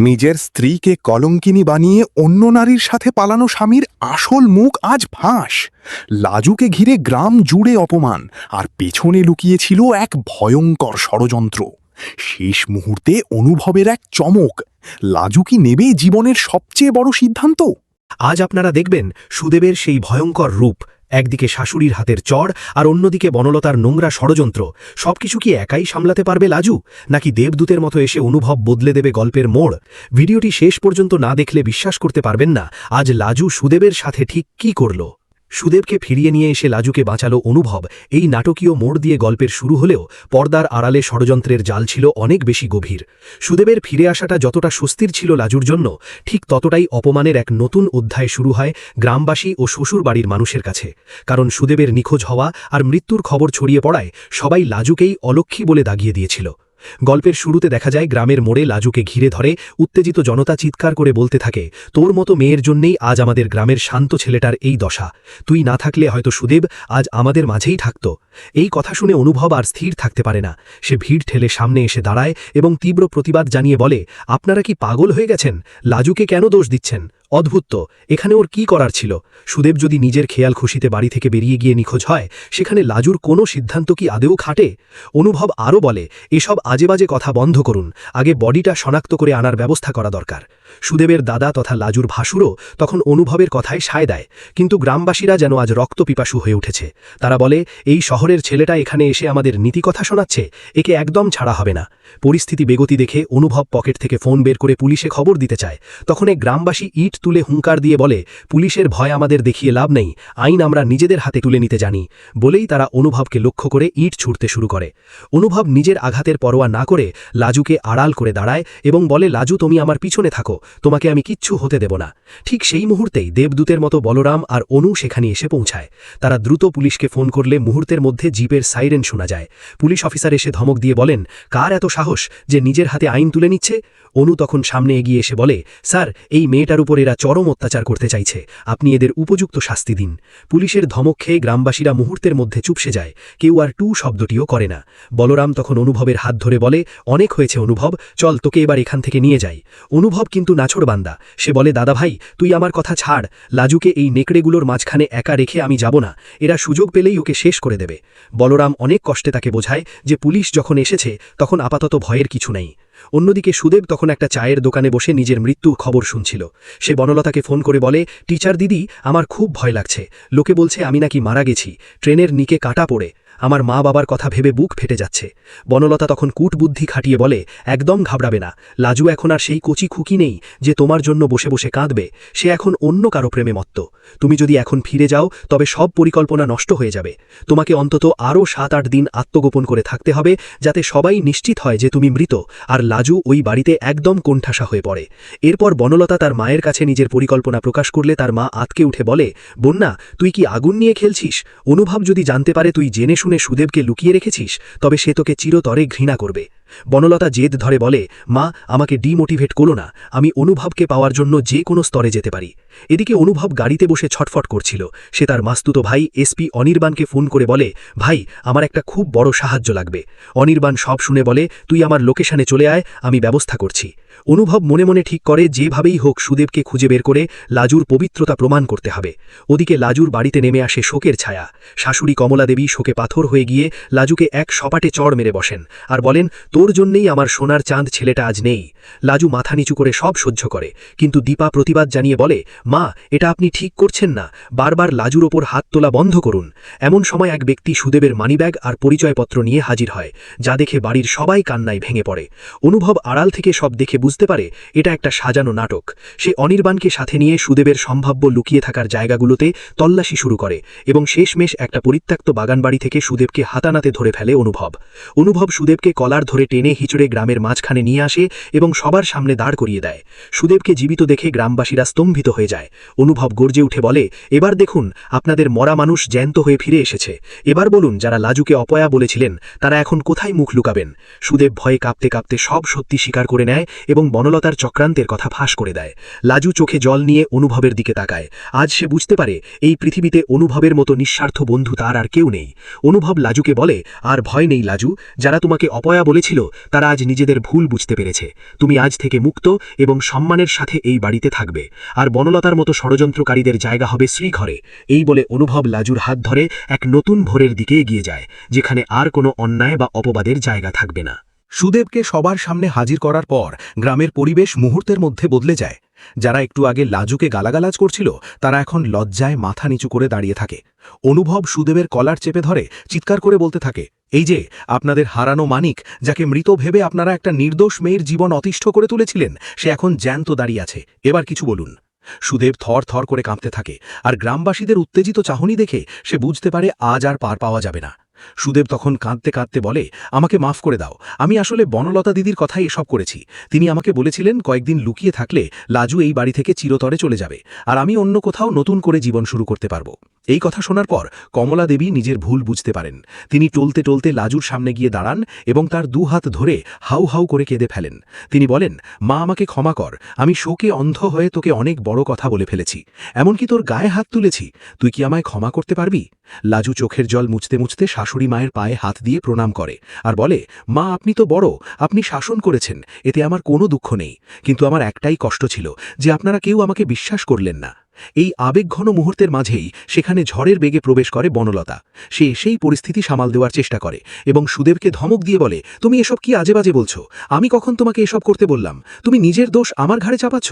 নিজের স্ত্রীকে কলঙ্কিনী বানিয়ে অন্য নারীর সাথে পালানো স্বামীর আসল মুখ আজ ফাঁস। লাজুকে ঘিরে গ্রাম জুড়ে অপমান, আর পেছনে লুকিয়েছিল এক ভয়ঙ্কর ষড়যন্ত্র। শেষ মুহূর্তে অনুভবের এক চমক। লাজু কি নেবে জীবনের সবচেয়ে বড় সিদ্ধান্ত? আজ আপনারা দেখবেন সুদেবের সেই ভয়ঙ্কর রূপ। একদিকে শাশুড়ির হাতের চড়, আর অন্যদিকে বনলতার নোংরা ষড়যন্ত্র। সবকিছু কি একাই সামলাতে পারবে লাজু, নাকি দেবদূতের মতো এসে অনুভব বদলে দেবে গল্পের মোড়? ভিডিওটি শেষ পর্যন্ত না দেখলে বিশ্বাস করতে পারবেন না আজ লাজু সুদেবের সাথে ঠিক কী করল। সুদেবকে ফিরিয়ে নিয়ে এসে লাজুকে বাঁচালো অনুভব। এই নাটকীয় মোড় দিয়ে গল্পের শুরু হলেও পর্দার আড়ালে ষড়যন্ত্রের জাল ছিল অনেক বেশি গভীর। সুদেবের ফিরে আসাটা যতটা স্বস্তির ছিল লাজুর জন্য, ঠিক ততটাই অপমানের এক নতুন অধ্যায় শুরু হয় গ্রামবাসী ও শ্বশুর বাড়ির মানুষের কাছে। কারণ সুদেবের নিখোঁজ হওয়া আর মৃত্যুর খবর ছড়িয়ে পড়ায় সবাই লাজুকেই অলক্ষ্মী বলে দাগিয়ে দিয়েছিল। গল্পের শুরুতে দেখা যায় গ্রামের মোড়ে লাজুকে ঘিরে ধরে উত্তেজিত জনতা চিৎকার করে বলতে থাকে, তোর মতো মেয়ের জন্যেই আজ আমাদের গ্রামের শান্ত ছেলেটার এই দশা। তুই না থাকলে হয়তো সুদেব আজ আমাদের মাঝেই থাকত। এই কথা শুনে অনুভব আর স্থির থাকতে পারে না। সে ভিড় ঠেলে সামনে এসে দাঁড়ায় এবং তীব্র প্রতিবাদ জানিয়ে বলে, আপনারা কি পাগল হয়ে গেছেন? লাজুকে কেন দোষ দিচ্ছেন? অদ্ভুত তো, এখানে ওর কি করার ছিল? সুদেব যদি নিজের খেয়াল খুশিতে বাড়ি থেকে বেরিয়ে গিয়ে নিখোঁজ হয়, সেখানে লাজুর কোনো সিদ্ধান্ত কি আদেও খাটে? অনুভব আরও বলে, এসব আজেবাজে কথা বন্ধ করুন, আগে বডিটা শনাক্ত করে আনার ব্যবস্থা করা দরকার। সুদেবের দাদা তথা লাজুর ভাসুরও তখন অনুভবের কথায় সায় দেয়, কিন্তু গ্রামবাসীরা যেন আজ রক্তপিপাসু হয়ে উঠেছে। তারা বলে, এই শহরের ছেলেটা এখানে এসে আমাদের নীতিকথা শোনাচ্ছে, একে একদম ছাড়া হবে না। পরিস্থিতি বেগতি দেখে অনুভব পকেট থেকে ফোন বের করে পুলিশে খবর দিতে চায়। তখন এক গ্রামবাসী ইট তুলে হুঙ্কার দিয়ে বলে, পুলিশের ভয় আমাদের দেখিয়ে লাভ নেই, আইন আমরা নিজেদের হাতে তুলে নিতে জানি। বলেই তারা অনুভবকে লক্ষ্য করে ইট ছুঁড়তে শুরু করে। অনুভব নিজের আঘাতের পরোয়া না করে লাজুকে আড়াল করে দাঁড়ায় এবং বলে, লাজু তুমি আমার পিছনে থাকো, তোমাকে আমি কিচ্ছু হতে দেব না। ঠিক সেই মুহূর্তেই দেবদূতের মতো বলরাম আর অনু সেখানে এসে পৌঁছায়। তারা দ্রুত পুলিশকে ফোন করলে মুহূর্তের মধ্যে জিপের সাইরেন শোনা যায়। পুলিশ অফিসার এসে ধমক দিয়ে বলেন, কার এত সাহস যে নিজের হাতে আইন তুলে নিচ্ছে? অনু তখন সামনে এগিয়ে এসে বলে, স্যার, এই মেয়েটার উপর এরা চরম অত্যাচার করতে চাইছে, আপনি এদের উপযুক্ত শাস্তি দিন। পুলিশের ধমক খেয়ে গ্রামবাসীরা মুহূর্তের মধ্যে চুপসে যায়, কেউ আর টু শব্দটিও করে না। বলরাম তখন অনুভবের হাত ধরে বলে, অনেক হয়েছে অনুভব, চল তোকে এবার এখান থেকে নিয়ে যাই। অনুভব কিন্তু নাছোড়বান্দা, সে বলে, দাদা ভাই তুই আমার কথা ছাড়, লাজুকে এই নেকড়েগুলোর মাঝখানে একা রেখে আমি যাব না, এরা সুযোগ পেলেই ওকে শেষ করে দেবে। বলরাম অনেক কষ্টে তাকে বোঝায় যে পুলিশ যখন এসেছে তখন আপাতত ভয়ের কিছু নেই। অন্যদিকে সুদেব তখন একটা চায়ের দোকানে বসে নিজের মৃত্যুর খবর শুনছিল। সে বনলতাকে ফোন করে বলে, টিচার দিদি, আমার খুব ভয় লাগছে, লোকে বলছে আমি নাকি মারা গেছি, ট্রেনের নিকে কাটা পড়ে। আমার মা বাবার কথা ভেবে বুক ফেটে যাচ্ছে। বনলতা তখন কূটবুদ্ধি খাটিয়ে বলে, একদম ঘাবড়াবে না, লাজু এখন আর সেই কচি খুকি নেই যে তোমার জন্য বসে বসে কাঁদবে, সে এখন অন্য কারো প্রেমে মত্ত। তুমি যদি এখন ফিরে যাও তবে সব পরিকল্পনা নষ্ট হয়ে যাবে। তোমাকে অন্তত আরও 7-8 দিন আত্মগোপন করে থাকতে হবে, যাতে সবাই নিশ্চিত হয় যে তুমি মৃত, আর লাজু ওই বাড়িতে একদম কোণঠাসা হয়ে পড়ে। এরপর বনলতা তার মায়ের কাছে নিজের পরিকল্পনা প্রকাশ করলে তার মা আঁতকে উঠে বলে, বন্যা, তুই কি আগুন নিয়ে খেলছিস? অনুভব যদি জানতে পারে তুই জেনে শুনে সুদেবকে লুকিয়ে রেখেছিস, তবে সে তোকে চিরতরে ঘৃণা করবে। বনলতা জেদ ধরে বলে, মা, আমাকে ডিমোটিভেট করো না, আমি অনুভবকে পাওয়ার জন্য যে কোনো স্তরে যেতে পারি। এদিকে অনুভব গাড়িতে বসে ছটফট করছিল। সে তার মাস্তুতো ভাই এসপি অনির্বাণকে ফোন করে বলে, ভাই, আমার একটা খুব বড় সাহায্য লাগবে। অনির্বাণ সব শুনে বলে, তুই আমার লোকেশনে চলে আয়, আমি ব্যবস্থা করছি। অনুভব মনে মনে ঠিক করে যেভাবেই হোক সুদেবকে খুঁজে বের করে লাজুর পবিত্রতা প্রমাণ করতে হবে। ওদিকে লাজুর বাড়িতে নেমে আসে শোকের ছায়া। শাশুড়ি কমলা দেবী শোকে পাথর হয়ে গিয়ে লাজুকে এক সপাটে চড় মেরে বসেন আর বলেন, তোর জন্যেই আমার সোনার চাঁদ ছেলেটা আজ নেই। লাজু মাথা নিচু করে সব সহ্য করে, কিন্তু দীপা প্রতিবাদ জানিয়ে বলে, মা, এটা আপনি ঠিক করছেন না, বারবার লাজুর ওপর হাত তোলা বন্ধ করুন। এমন সময় এক ব্যক্তি সুদেবের মানিব্যাগ আর পরিচয়পত্র নিয়ে হাজির হয়, যা দেখে বাড়ির সবাই কান্নায় ভেঙে পড়ে। অনুভব আড়াল থেকে সব দেখে বুঝতে পারে এটা একটা সাজানো নাটক। সে অনির্বাণকে সাথে নিয়ে সুদেবের সম্ভাব্য লুকিয়ে থাকার জায়গাগুলোতে তল্লাশি শুরু করে এবং শেষমেশ একটা পরিত্যক্ত বাগানবাড়ি থেকে সুদেবকে হাতানাতে ধরে ফেলে অনুভব সুদেবকে কলার ধরে টেনে হিচড়ে গ্রামের মাঝখানে নিয়ে আসে এবং সবার সামনে দাঁড় করিয়ে দেয়। সুদেবকে জীবিত দেখে গ্রামবাসীরা স্তম্ভিত হয়ে যায়। যায়। অনুভব গর্জে উঠে বলে, এবার দেখুন আপনাদের মরা মানুষ জ্যান্ত হয়ে ফিরে এসেছে। এবার বলুন যারা লাজুকে অপয়া বলেছিলেন তারা এখন কোথায় মুখ লুকাবেন। সুদেব ভয়ে কাঁপতে কাঁপতে সব সত্যি স্বীকার করে নেয় এবং বনলতার চক্রান্তের কথা ফাঁস করে দেয়। লাজু চোখে জল নিয়ে অনুভবের দিকে তাকায়। আজ সে বুঝতে পারে এই পৃথিবীতে অনুভবের মতো নিঃস্বার্থ বন্ধু তার আর কেউ নেই। অনুভব লাজুকে বলে, আর ভয় নেই লাজু, যারা তোমাকে অপয়া বলেছিল তারা আজ নিজেদের ভুল বুঝতে পেরেছে। তুমি আজ থেকে মুক্ত এবং সম্মানের সাথে এই বাড়িতে থাকবে, আর বনলতার মতো ষড়যন্ত্রকারীদের জায়গা হবে শ্রীঘরে। এই বলে অনুভব লাজুর হাত ধরে এক নতুন ভোরের দিকে এগিয়ে যায়, যেখানে আর কোনো অন্যায় বা অপবাদের জায়গা থাকবে না। সুদেবকে সবার সামনে হাজির করার পর গ্রামের পরিবেশ মুহূর্তের মধ্যে বদলে যায়। যারা একটু আগে লাজুকে গালাগালাজ করছিল তারা এখন লজ্জায় মাথা নিচু করে দাঁড়িয়ে থাকে। অনুভব সুদেবের কলার চেপে ধরে চিৎকার করে বলতে থাকে, এই যে আপনাদের হারানো মানিক, যাকে মৃত ভেবে আপনারা একটা নির্দোষ মেয়ের জীবন অতিষ্ঠ করে তুলেছিলেন, সে এখন জ্যান্ত দাঁড়িয়ে আছে, এবার কিছু বলুন। সুদেব থর থর করে কাঁপতে থাকে, আর গ্রামবাসীদের উত্তেজিত চাহনি দেখে সে বুঝতে পারে আজ আর পার পাওয়া যাবে না। সুদেব তখন কাঁদতে কাঁদতে বলে, আমাকে মাফ করে দাও, আমি আসলে বনলতা দিদির কথাই এসব করেছি। তিনি আমাকে বলেছিলেন কয়েকদিন লুকিয়ে থাকলে লাজু এই বাড়ি থেকে চিরতরে চলে যাবে, আর আমি অন্য কোথাও নতুন করে জীবন শুরু করতে পারব। এই কথা শোনার পর কমলা দেবী নিজের ভুল বুঝতে পারেন। তিনি টলতে টলতে লাজুর সামনে গিয়ে দাঁড়ান এবং তার দু হাত ধরে হাউ হাউ করে কেঁদে ফেলেন। তিনি বলেন, মা আমাকে ক্ষমা কর, আমি শোকে অন্ধ হয়ে তোকে অনেক বড় কথা বলে ফেলেছি, এমনকি তোর গায়ে হাত তুলেছি, তুই কি আমায় ক্ষমা করতে পারবি? লাজু চোখের জল মুছতে মুছতে শাশুড়ি মায়ের পায়ে হাত দিয়ে প্রণাম করে আর বলে, মা আপনি তো বড়, আপনি শাসন করেছেন, এতে আমার কোনো দুঃখ নেই, কিন্তু আমার একটাই কষ্ট ছিল যে আপনারা কেউ আমাকে বিশ্বাস করলেন না। এই আবেগঘন মুহূর্তের মাঝেই সেখানে ঝড়ের বেগে প্রবেশ করে বনলতা। সে সেই পরিস্থিতি সামাল দেওয়ার চেষ্টা করে এবং সুদেবকে ধমক দিয়ে বলে, তুমি এসব কি আজে বাজে বলছো? আমি কখন তোমাকে এসব করতে বললাম? তুমি নিজের দোষ আমার ঘাড়ে চাপাচ্ছ।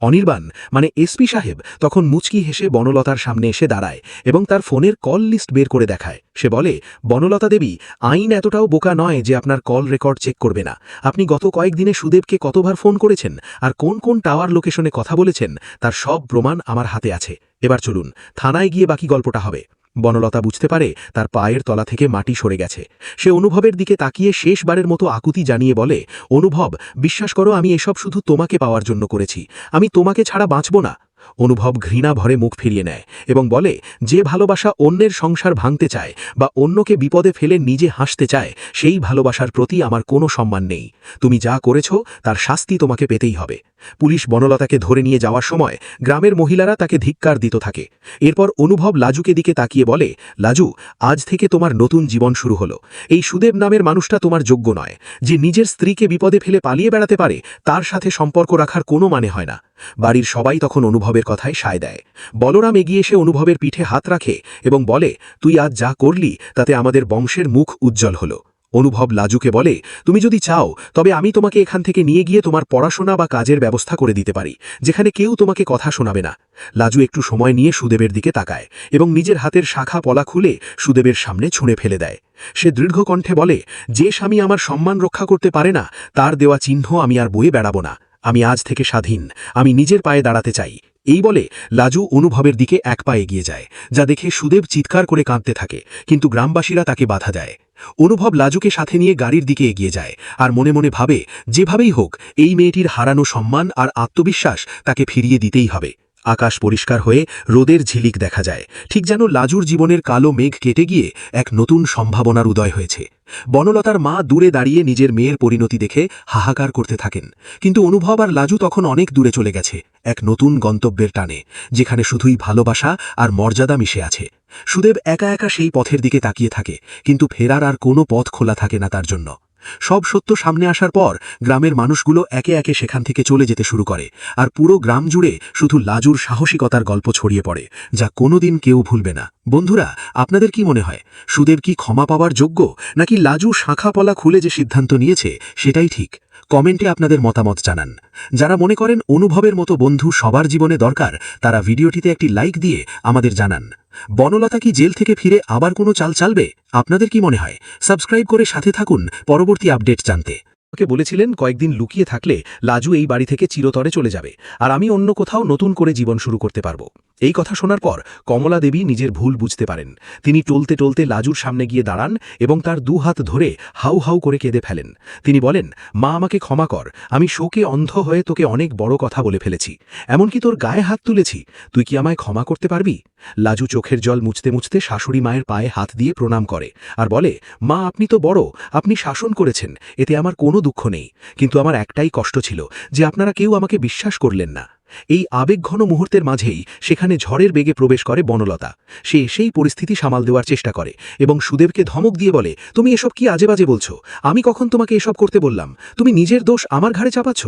অনির্বাণ মানে এসপি সাহেব তখন মুচকি হেসে বনলতার সামনে এসে দাঁড়ায় এবং তার ফোনের কল লিস্ট বের করে দেখায়। সে বলে, বনলতা দেবী, আইন এতটাও বোকা নয় যে আপনার কল রেকর্ড চেক করবে না। আপনি গত কয়েকদিনে সুদেবকে কতবার ফোন করেছেন আর কোন কোন টাওয়ার লোকেশনে কথা বলেছেন তার সব প্রমাণ আমার হাতে আছে। এবার চলুন, থানায় গিয়ে বাকি গল্পটা হবে। বনলতা বুঝতে পারে তার পায়ের তলা থেকে মাটি সরে গেছে। সে অনুভবের দিকে তাকিয়ে শেষবারের মতো আকুতি জানিয়ে বলে, অনুভব, বিশ্বাস করো আমি এসব শুধু তোমাকে পাওয়ার জন্য করেছি, আমি তোমাকে ছাড়া বাঁচব না। অনুভব ঘৃণা ভরে মুখ ফিরিয়ে নেয় এবং বলে, যে ভালোবাসা অন্যের সংসার ভাঙতে চায় বা অন্যকে বিপদে ফেলে নিজে হাসতে চায়, সেই ভালোবাসার প্রতি আমার কোনো সম্মান নেই। তুমি যা করেছ তার শাস্তি তোমাকে পেতেই হবে। পুলিশ বনলতাকে ধরে নিয়ে যাওয়ার সময় গ্রামের মহিলারা তাকে ধিক্কার দিতে থাকে। এরপর অনুভব লাজুকে দিকে তাকিয়ে বলে, লাজু, আজ থেকে তোমার নতুন জীবন শুরু হলো। এই সুদেব নামের মানুষটা তোমার যোগ্য নয়। যে নিজের স্ত্রীকে বিপদে ফেলে পালিয়ে বেড়াতে পারে তার সাথে সম্পর্ক রাখার কোনো মানে হয় না। বাড়ির সবাই তখন অনুভবের কথায় সায় দেয়। বলরাম এগিয়ে এসে অনুভবের পিঠে হাত রাখে এবং বলে, তুই আজ যা করলি তাতে আমাদের বংশের মুখ উজ্জ্বল হলো। অনুভব লাজুকে বলে, তুমি যদি চাও তবে আমি তোমাকে এখান থেকে নিয়ে গিয়ে তোমার পড়াশোনা বা কাজের ব্যবস্থা করে দিতে পারি, যেখানে কেউ তোমাকে কথা শোনাবে না। লাজু একটু সময় নিয়ে সুদেবের দিকে তাকায় এবং নিজের হাতের শাখা পলা খুলে সুদেবের সামনে ছুঁড়ে ফেলে দেয়। সে দৃঢ় কণ্ঠে বলে, যে স্বামী আমার সম্মান রক্ষা করতে পারে না তার দেওয়া চিহ্ন আমি আর বয়ে বেড়াবো না। আমি আজ থেকে স্বাধীন, আমি নিজের পায়ে দাঁড়াতে চাই। এই বলে লাজু অনুভবের দিকে এক পা এগিয়ে যায়, যা দেখে সুদেব চিৎকার করে কাঁদতে থাকে, কিন্তু গ্রামবাসীরা তাকে বাধা দেয়। অনুভব লাজুকে সাথে নিয়ে গাড়ির দিকে এগিয়ে যায় আর মনে মনে ভাবে, যেভাবেই হোক এই মেয়েটির হারানো সম্মান আর আত্মবিশ্বাস তাকে ফিরিয়ে দিতেই হবে। আকাশ পরিষ্কার হয়ে রোদের ঝিলিক দেখা যায়, ঠিক যেন লাজুর জীবনের কালো মেঘ কেটে গিয়ে এক নতুন সম্ভাবনার উদয় হয়েছে। বনলতার মা দূরে দাঁড়িয়ে নিজের মেয়ের পরিণতি দেখে হাহাকার করতে থাকেন, কিন্তু অনুভব আর লাজু তখন অনেক দূরে চলে গেছে, এক নতুন গন্তব্যের টানে, যেখানে শুধুই ভালোবাসা আর মর্যাদা মিশে আছে। সুদেব একা একা সেই পথের দিকে তাকিয়ে থাকে, কিন্তু ফেরার আর কোনো পথ খোলা থাকে না তার জন্য। সব সত্য সামনে আসার পর গ্রামের মানুষগুলো একে একে সেখান থেকে চলে যেতে শুরু করে, আর পুরো গ্রাম জুড়ে শুধু লাজুর সাহসিকতার গল্প ছড়িয়ে পড়ে, যা কোনোদিন কেউ ভুলবে না। বন্ধুরা, আপনাদের কি মনে হয়, সুদেব কি ক্ষমা পাওয়ার যোগ্য, নাকি লাজু শাখা পলা খুলে যে সিদ্ধান্ত নিয়েছে সেটাই ঠিক? কমেন্টে আপনাদের মতামত জানান। যারা মনে করেন অনুভবের মতো বন্ধু সবার জীবনে দরকার, তারা ভিডিওটিতে একটি লাইক দিয়ে আমাদের জানান। বনলতা কি জেল থেকে ফিরে আবার কোনো চাল চালবে? আপনাদের কি মনে হয়? সাবস্ক্রাইব করে সাথে থাকুন পরবর্তী আপডেট জানতে। ওকে বলেছিলেন কয়েকদিন লুকিয়ে থাকলে লাজু এই বাড়ি থেকে চিরতরে চলে যাবে, আর আমি অন্য কোথাও নতুন করে জীবন শুরু করতে পারবো। এই কথা শোনার পর কমলা দেবী নিজের ভুল বুঝতে পারেন। তিনি টলতে টলতে লাজুর সামনে গিয়ে দাঁড়ান এবং তার দুহাত ধরে হাউ হাউ করে কেঁদে ফেলেন। তিনি বলেন, মা, আমাকে ক্ষমা কর, আমি শোকে অন্ধ হয়ে তোকে অনেক বড় কথা বলে ফেলেছি, এমনকি তোর গায়ে হাত তুলেছি, তুই কি আমায় ক্ষমা করতে পারবি? লাজু চোখের জল মুছতে মুছতে শাশুড়ি মায়ের পায়ে হাত দিয়ে প্রণাম করে আর বলে, মা, আপনি তো বড়, আপনি শাসন করেছেন, এতে আমার কোনো দুঃখ নেই, কিন্তু আমার একটাই কষ্ট ছিল যে আপনারা কেউ আমাকে বিশ্বাস করলেন না। এই আবেগঘন মুহূর্তের মাঝেই সেখানে ঝড়ের বেগে প্রবেশ করে বনলতা। সে সেই পরিস্থিতি সামাল দেওয়ার চেষ্টা করে এবং সুদেবকে ধমক দিয়ে বলে, তুমি এসব কি আজে বাজে বলছো? আমি কখন তোমাকে এসব করতে বললাম? তুমি নিজের দোষ আমার ঘাড়ে চাপাচ্ছ।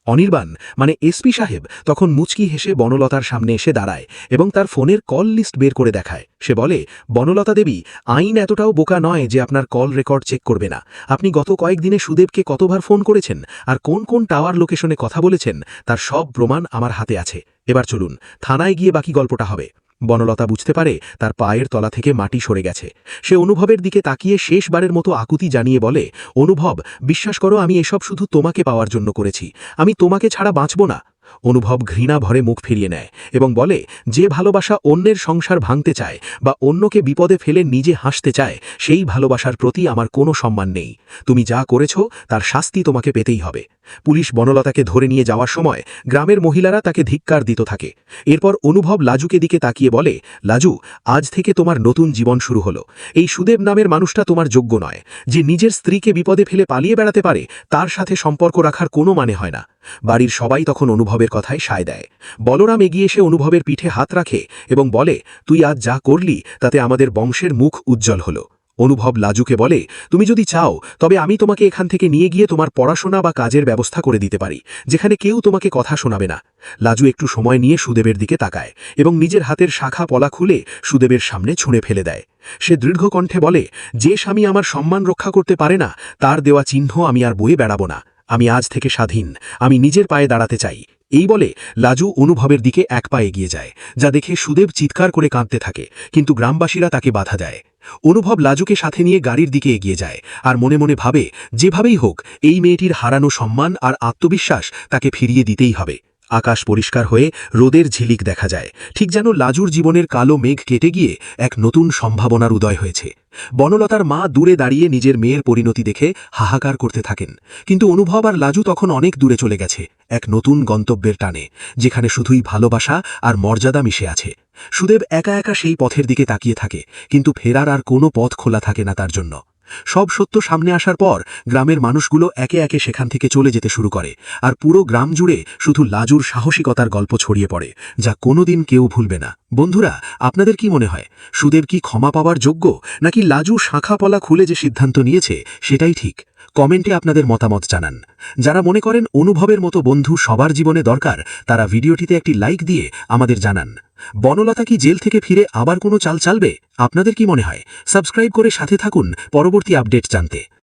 অনির্বাণ মানে এসপি সাহেব তখন মুচকি হেসে বনলতার সামনে এসে দাঁড়ায় এবং তার ফোনের কল লিস্ট বের করে দেখায়। সে বলে, বনলতা দেবী, আইন এতটাও বোকা নয় যে আপনার কল রেকর্ড চেক করবে না। আপনি গত কয়েকদিনে সুদেবকে কতবার ফোন করেছেন আর কোন কোন টাওয়ার লোকেশনে কথা বলেছেন তার সব প্রমাণ আমার হাতে আছে। এবার চলুন, থানায় গিয়ে বাকি গল্পটা হবে। বনলতা বুঝতে পারে তার পায়ের তলা থেকে মাটি সরে গেছে। সে অনুভবের দিকে তাকিয়ে শেষবারের মতো আকুতি জানিয়ে বলে, অনুভব, বিশ্বাস করো, আমি এসব শুধু তোমাকে পাওয়ার জন্য করেছি, আমি তোমাকে ছাড়া বাঁচব না। অনুভব ঘৃণা ভরে মুখ ফিরিয়ে নেয় এবং বলে, যে ভালোবাসা অন্যের সংসার ভাঙতে চায় বা অন্যকে বিপদে ফেলে নিজে হাসতে চায়, সেই ভালোবাসার প্রতি আমার কোনো সম্মান নেই। তুমি যা করেছ তার শাস্তি তোমাকে পেতেই হবে। পুলিশ বনলতাকে ধরে নিয়ে যাওয়ার সময় গ্রামের মহিলারা তাকে ধিক্কার দিতে থাকে। এরপর অনুভব লাজুকে দিকে তাকিয়ে বলে, লাজু, আজ থেকে তোমার নতুন জীবন শুরু হলো। এই সুদেব নামের মানুষটা তোমার যোগ্য নয়। যে নিজের স্ত্রীকে বিপদে ফেলে পালিয়ে বেড়াতে পারে তার সাথে সম্পর্ক রাখার কোনো মানে হয় না। বাড়ির সবাই তখন অনুভবের কথায় সায় দেয়। বলরাম এগিয়ে এসে অনুভবের পিঠে হাত রাখে এবং বলে, তুই আজ যা করলি তাতে আমাদের বংশের মুখ উজ্জ্বল হলো। অনুভব লাজুকে বলে, তুমি যদি চাও তবে আমি তোমাকে এখান থেকে নিয়ে গিয়ে তোমার পড়াশোনা বা কাজের ব্যবস্থা করে দিতে পারি, যেখানে কেউ তোমাকে কথা শোনাবে না। লাজু একটু সময় নিয়ে সুদেবের দিকে তাকায় এবং নিজের হাতের শাখা পলা খুলে সুদেবের সামনে ছুঁড়ে ফেলে দেয়। সে দৃঢ় কণ্ঠে বলে, যে স্বামী আমার সম্মান রক্ষা করতে পারে না তার দেওয়া চিহ্ন আমি আর বয়ে বেড়াবো না। আমি আজ থেকে স্বাধীন, আমি নিজের পায়ে দাঁড়াতে চাই। এই বলে লাজু অনুভবের দিকে এক পা এগিয়ে যায়, যা দেখে সুদেব চিৎকার করে কাঁদতে থাকে, কিন্তু গ্রামবাসীরা তাকে বাধা দেয়। অনুভব লাজুকে সাথে নিয়ে গাড়ির দিকে এগিয়ে যায় আর মনে মনে ভাবে, যেভাবেই হোক এই মেয়েটির হারানো সম্মান আর আত্মবিশ্বাস তাকে ফিরিয়ে দিতেই হবে। আকাশ পরিষ্কার হয়ে রোদের ঝিলিক দেখা যায়, ঠিক যেন লাজুর জীবনের কালো মেঘ কেটে গিয়ে এক নতুন সম্ভাবনার উদয় হয়েছে। বনলতার মা দূরে দাঁড়িয়ে নিজের মেয়ের পরিণতি দেখে হাহাকার করতে থাকেন, কিন্তু অনুভব আর লাজু তখন অনেক দূরে চলে গেছে, এক নতুন গন্তব্যের টানে, যেখানে শুধুই ভালোবাসা আর মর্যাদা মিশে আছে। সুদেব একা একা সেই পথের দিকে তাকিয়ে থাকে, কিন্তু ফেরার আর কোনো পথ খোলা থাকে না তার জন্য। সব সত্য সামনে আসার পর গ্রামের মানুষগুলো একে একে সেখান থেকে চলে যেতে শুরু করে, আর পুরো গ্রাম জুড়ে শুধু লাজুর সাহসিকতার গল্প ছড়িয়ে পড়ে, যা কোনোদিন কেউ ভুলবে না। বন্ধুরা, আপনাদের কি মনে হয়, সুদেব কি ক্ষমা পাওয়ার যোগ্য, নাকি লাজু শাখা পলা খুলে যে সিদ্ধান্ত নিয়েছে সেটাই ঠিক? কমেন্টে আপনাদের মতামত জানান। যারা মনে করেন অনুভবের মতো বন্ধু সবার জীবনে দরকার, তারা ভিডিওটিতে একটি লাইক দিয়ে আমাদের জানান। বনলতা কি জেল থেকে ফিরে আবার কোনো চাল চালবে? আপনাদের কি মনে হয়? সাবস্ক্রাইব করে সাথে থাকুন পরবর্তী আপডেট জানতে।